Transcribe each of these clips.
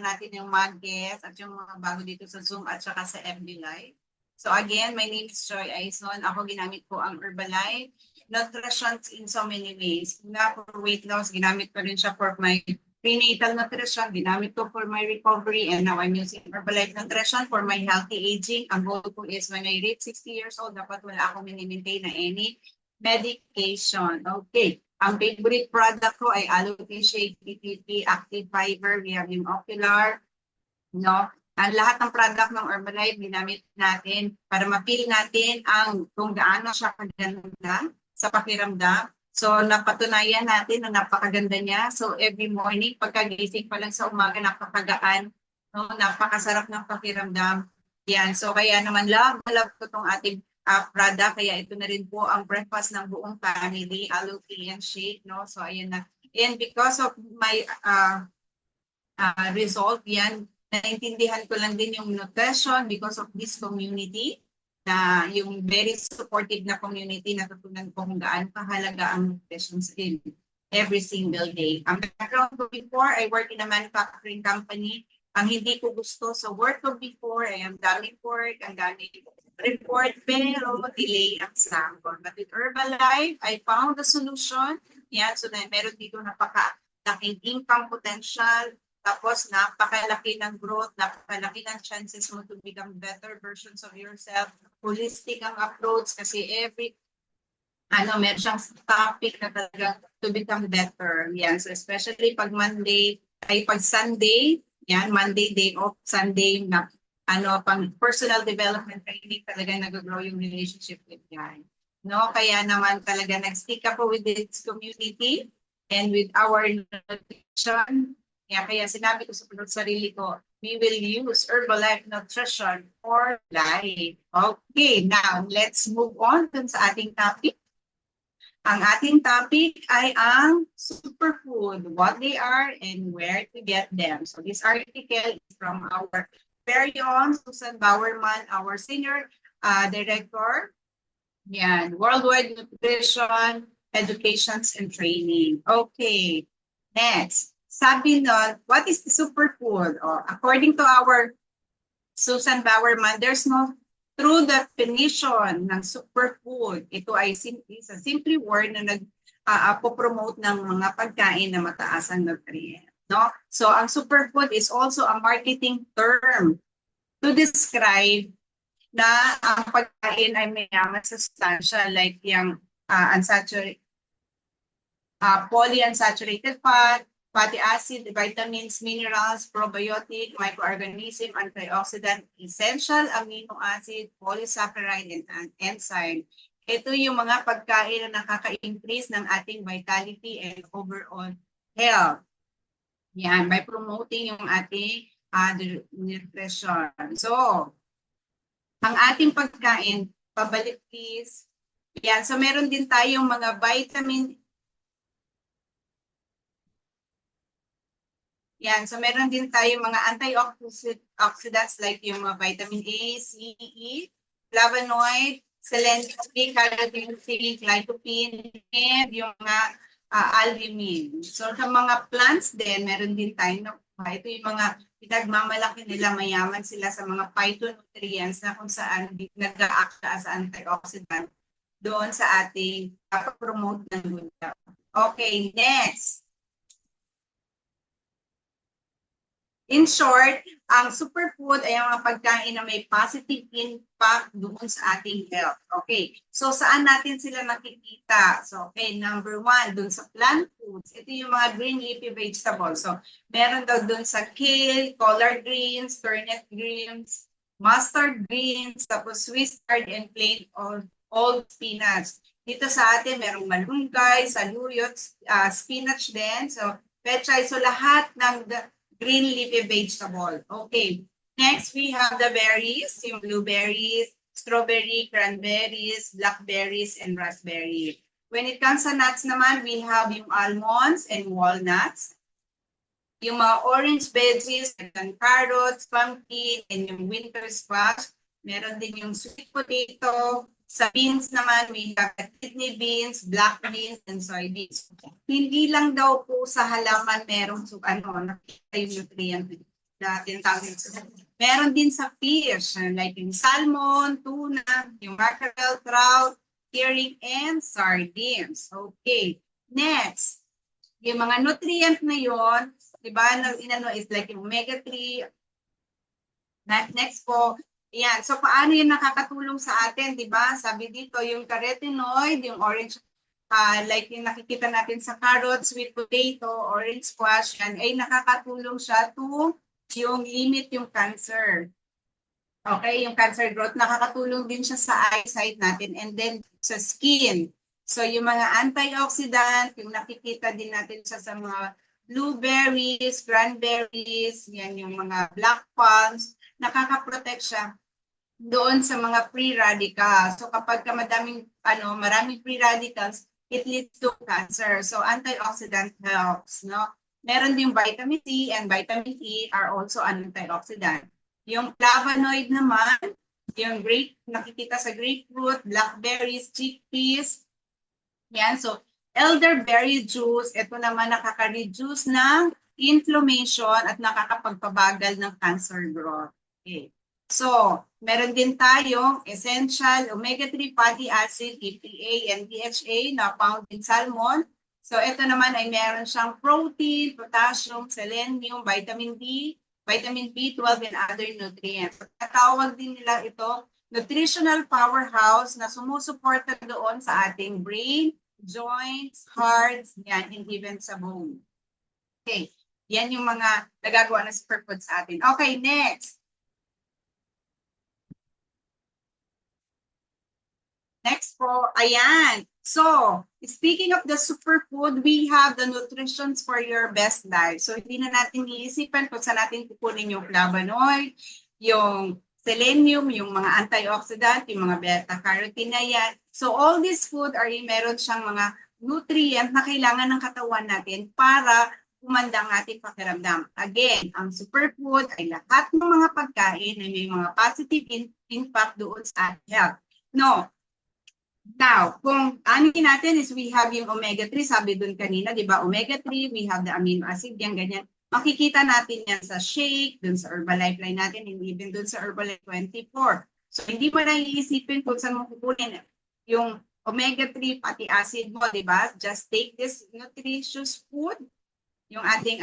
natin yung mga guests at yung mga bago dito sa Zoom at saka sa FB Live. So again, my name is Joy Aison. Ako ginamit ko ang Herbalife Nutrition in so many ways. Una, for weight loss, ginamit ko rin siya for my prenatal nutrition, ginamit ko for my recovery, and now I'm using Herbalife Nutrition for my healthy aging. Ang goal ko is when I reach 60 years old, dapat wala akong mini-maintain na any medication. Okay. Ang favorite product ko ay Allotin Shake, PTP, Active Fiber, we have yung Ocular, no? Ang lahat ng product ng Herbalife ginamit natin para ma-feel natin ang kung gaano siya kaganda sa pakiramdam. So napatunayan natin na napakaganda niya. So every morning, pagkagising pa lang sa umaga, napakagaan, no? Napakasarap ng pakiramdam. Yan. So kaya naman love ko itong ating product. Kaya ito na rin po ang breakfast ng buong family, Allotin Shake, no? So ayan na. And because of my result, yan, naintindihan ko lang din yung nutrition because of this community, na yung very supportive na community, natutunan ko kung gaano kahalaga ang nutrition in every single day. Ang background ko before, I work in a manufacturing company. Ang hindi ko gusto sa work ko before, ay ang daming work, ang daming report, pero delay ang sahod. But with Herbalife, I found the solution. Yan, so na meron dito napaka-laking income potential, tapos napakalaki ng growth, napakalaki ng chances mo to become better versions of yourself. Holistic ang approach kasi every meron siyang topic na talaga to become better. Yan, so especially pag Monday, ay pag Sunday, yan, Monday day off, Sunday na pang personal development training, talaga nag-grow yung relationship with God. No, kaya naman talaga nag-stick ako with this community and with our nutrition. Kaya sinabi ko sa sarili ko, we will use Herbalife Nutrition for life. Okay, now let's move on dun sa ating topic. Ang ating topic ay ang superfood, what they are and where to get them. So this article is from our very own Susan Bowerman, our senior director. Yan, Worldwide Nutrition, Educations and Training. Okay, next. Sabi nun, what is the superfood? According to our Susan Bowerman, there's no true definition ng superfood. Ito ay a simple word na nag-promote ng mga pagkain na mataas ang nutrient. No? So, ang superfood is also a marketing term to describe na ang pagkain ay mayaman sa sustansya like yung polyunsaturated fat, fatty acid, vitamins, minerals, probiotic, microorganism, antioxidant, essential amino acid, polysaccharide, and enzyme. Ito yung mga pagkain na nakaka-increase ng ating vitality and overall health. Yan, by promoting yung ating nutrition. So, ang ating pagkain, pabalik please. Yan, so meron din tayong mga vitamin. Yan, so meron din tayong mga antioxidants like yung mga vitamin A, C, E, flavonoid, selenium, carotene, lycopene, and yung mga albumin. So sa mga plants din, meron din tayo. Ito yung mga pinagmamalaki nila, mayaman sila sa mga phytonutrients na kung saan nag-aakta sa antioxidant doon sa ating promote ng good health. Okay, next. In short, ang superfood ay ang mga pagkain na may positive impact doon sa ating health. Okay, so saan natin sila nakikita? So, okay, number one, doon sa plant foods. Ito yung mga green leafy vegetables. So, meron daw doon sa kale, collard greens, turnip greens, mustard greens, tapos Swiss chard and plain old spinach. Dito sa atin, merong malunggay, saluyot, spinach din. So, pechay. So, lahat ng green leafy vegetable. Okay. Next, we have the berries, yung blueberries, strawberry, cranberries, blackberries, and raspberry. When it comes to nuts naman, we have yung almonds and walnuts. Yung mga orange veggies, and carrots, pumpkin, and yung winter squash. Meron din yung sweet potato. Sa beans naman, we have kidney beans, black beans, and soybeans. Hindi lang daw po sa halaman merong nakikita yung nutrient the 10,000. Meron din sa fish, like yung salmon, tuna, yung mackerel, trout, herring, and sardines. Okay. Next, yung mga nutrient na yon, di ba, is like yung omega-3. Next po, yan. So, paano yun nakakatulong sa atin, di ba? Sabi dito, yung carotenoid, yung orange, like yung nakikita natin sa carrots, sweet potato, orange squash, yan, ay nakakatulong siya to yung limit yung cancer. Okay, yung cancer growth, nakakatulong din siya sa eyesight natin and then sa skin. So, yung mga antioxidant, yung nakikita din natin siya sa mga blueberries, cranberries, yan yung mga black palms, nakaka-protect siya doon sa mga free radicals. So kapag maraming free radicals, it leads to cancer. So antioxidant helps, no? Meron din vitamin C and vitamin E are also antioxidant. Yung flavonoid naman, yung nakikita sa grapefruit, blackberries, chickpeas. Yan, so elderberry juice, ito naman nakaka-reduce ng inflammation at nakakapagpabagal ng cancer growth. Okay. So, meron din tayong essential omega-3 fatty acid, EPA and DHA na found in salmon. So, ito naman ay meron siyang protein, potassium, selenium, vitamin D, vitamin B12, and other nutrients. Tawag din nila ito nutritional powerhouse na sumusuporta doon sa ating brain, joints, hearts, yan, and even sa bone. Okay, yan yung mga nagagawa ng superfood sa atin. Okay, next. Next po, ayan. So, speaking of the superfood, we have the nutritions for your best life. So, hindi na natin iisipan kung saan natin kukunin yung flavonoid, yung selenium, yung mga antioxidant, yung mga beta-carotene na yan. So, all these food are meron siyang mga nutrient na kailangan ng katawan natin para umanda ang ating pakiramdam. Again, ang superfood ay lahat ng mga pagkain na may mga positive impact doon sa ating health. No, now, kung ano natin is we have yung omega-3, sabi dun kanina, di ba, omega-3, we have the amino acid, yan, ganyan. Makikita natin yan sa shake, dun sa Herbalife line natin, and even dun sa Herbalife 24. So, hindi mo na iisipin kung saan mo kukunin yung omega-3 fatty acid mo, di ba? Just take this nutritious food, yung ating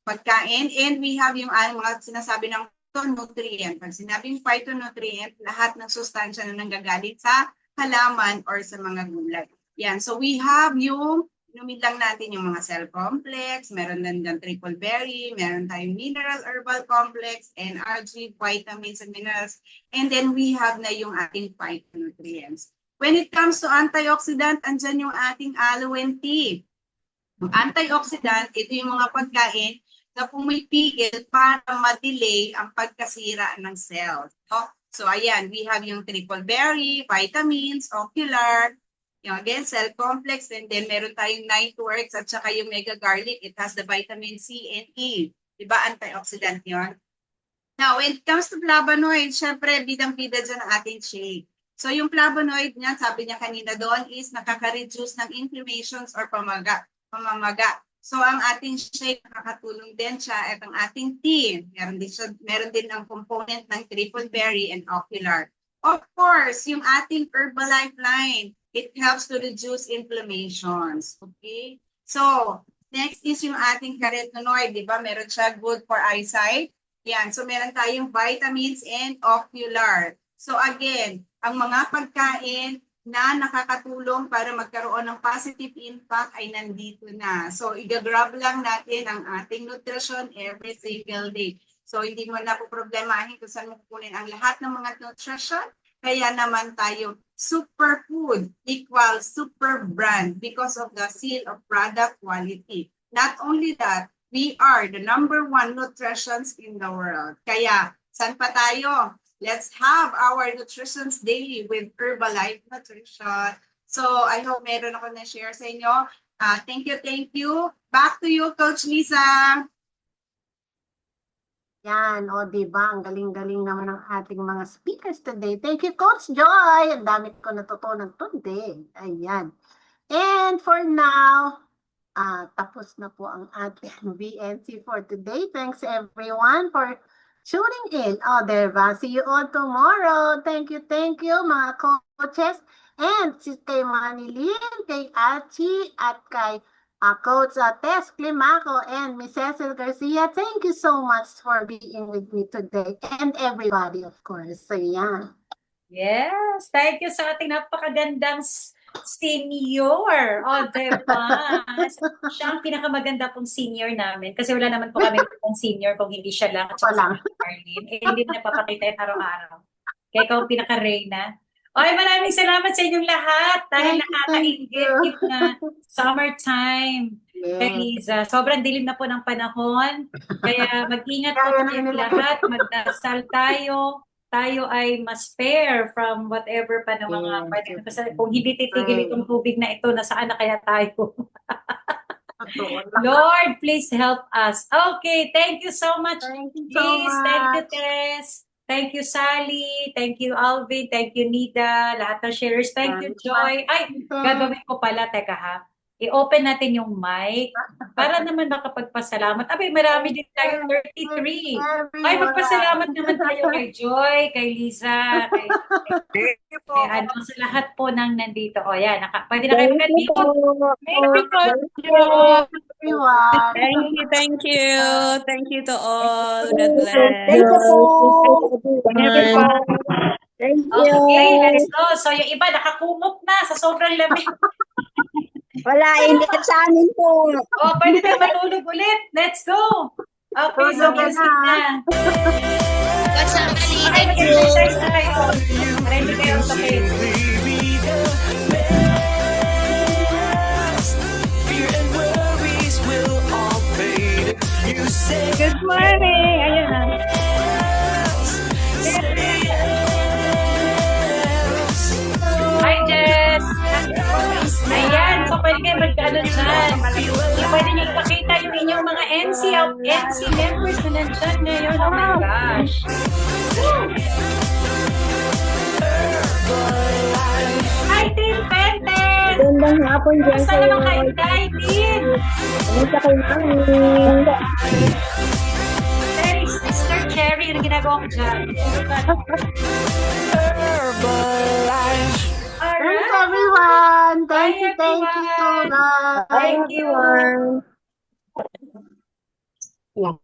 pagkain, and we have yung mga sinasabi ng phytonutrient. Pag sinabing phytonutrient, lahat ng sustansya na nanggagaling sa halaman or sa mga gulay. Yan. So we have yung, inumin lang natin yung mga cell complex, meron din ng triple berry, meron tayong mineral herbal complex, NRG, vitamins and minerals, and then we have na yung ating phytonutrients. When it comes to antioxidant, andyan yung ating aloe tea. Yung antioxidant, ito yung mga pagkain na pumipigil para ma-delay ang pagkasira ng cells. No? So, ayan, we have yung triple berry, vitamins, ocular, yung again, cell complex, and then meron tayong nightworks at saka yung mega garlic. It has the vitamin C and E. Diba, antioxidant yun? Now, when it comes to flavonoid, syempre, bidang-bida dyan ang ating shake. So, yung flavonoid niya, sabi niya kanina doon, is nakaka-reduce ng inflammations or pamamaga. So, ang ating shake, nakakatulong din siya at ang ating tea. Meron din ang component ng triple berry and ocular. Of course, yung ating Herbalife line, it helps to reduce inflammations. Okay? So, next is yung ating carotenoid. Di ba? Meron siya good for eyesight. Yan. So, meron tayong vitamins and ocular. So, again, ang mga pagkain na nakakatulong para magkaroon ng positive impact ay nandito na. So, i-grab lang natin ang ating nutrition every single day. So, hindi mo na po problemahin kung saan mo kukunin ang lahat ng mga nutrition. Kaya naman tayo, superfood equals super brand because of the seal of product quality. Not only that, we are the #1 nutritions in the world. Kaya, saan pa tayo? Let's have our Nutritions Daily with Herbalife Nutrition. So, I hope meron ako na-share sa inyo. Thank you. Back to you, Coach Lisa. Yan, o diba, ang galing-galing naman ng ating mga speakers today. Thank you, Coach Joy. Ang dami ko natutunan today. Ayan. And for now, tapos na po ang ating BNC for today. Thanks everyone for tuning in. Diba? See you all tomorrow. Thank you, mga coaches. And kay Manilyn, kay Achi, at kay Coach Tess Climaco and Miss Cecil Garcia. Thank you so much for being with me today. And everybody, of course. So, yan. Yes, thank you sa ating napakagandang senior. Diba? Siya ang pinakamaganda pong senior namin. Kasi wala naman po kami pong senior kung hindi siya lang. At saka Wala. si Arlene. Hindi na napapakita yun araw-araw. Kaya ikaw ang pinaka-reyna. Maraming salamat sa inyong lahat. Dahil Thank you. nakakaingit na summertime. Kay Yes. Liza, sobrang dilim na po ng panahon. Kaya mag-ingat po Kaya na kayong nila. lahat. Magdasal tayo. Tayo ay mas spare from whatever pa ng mga Yes. pwede. Kasi kung hindi titigil itong tubig na ito, nasaan na kaya tayo? Lord, please help us. Okay, thank you so much. Thank you so Please, thank you, much. Tess. Thank you, Sally. Thank you, Alvin. Thank you, Nida. Lahat ng shares. Thank you, Joy. Ay, gagawin ko pala. Teka ha. I-open natin yung mic para naman makapagpasalamat. Abay, marami din tayo, 33. Ay, magpasalamat naman tayo kay Joy, kay Liza, kay ano, sa lahat po ng nandito. O, yan. Pwede na kayo mag-dito. Everyone. Thank you. Thank you to all. God bless. Thank you po. Thank you. Okay, let's go. So, yung iba nakakumot na sa sobrang lamig. Wala, init sa amin po. Pwede tayo matulog ulit. Let's go. Okay, so Tulog music na. na. Ay, mag-exercise na kayo. Ready kayo sa bed. Good morning. Ayun na. Hi, Jess. Ayan, so pwede kayo mag-ano dyan. Pwede nyo ipakita yung inyong mga NC members na nandyan ngayon. Oh my gosh. Hi, Team Pentes! Magandang hapon dyan Basta kayo. naman kayo, Team! Kamusta kayo namin? Cherry, Sister Cherry, ano ginagawa ko dyan? Thanks everyone. Thank you. everyone. Bye. Thank you. Everyone.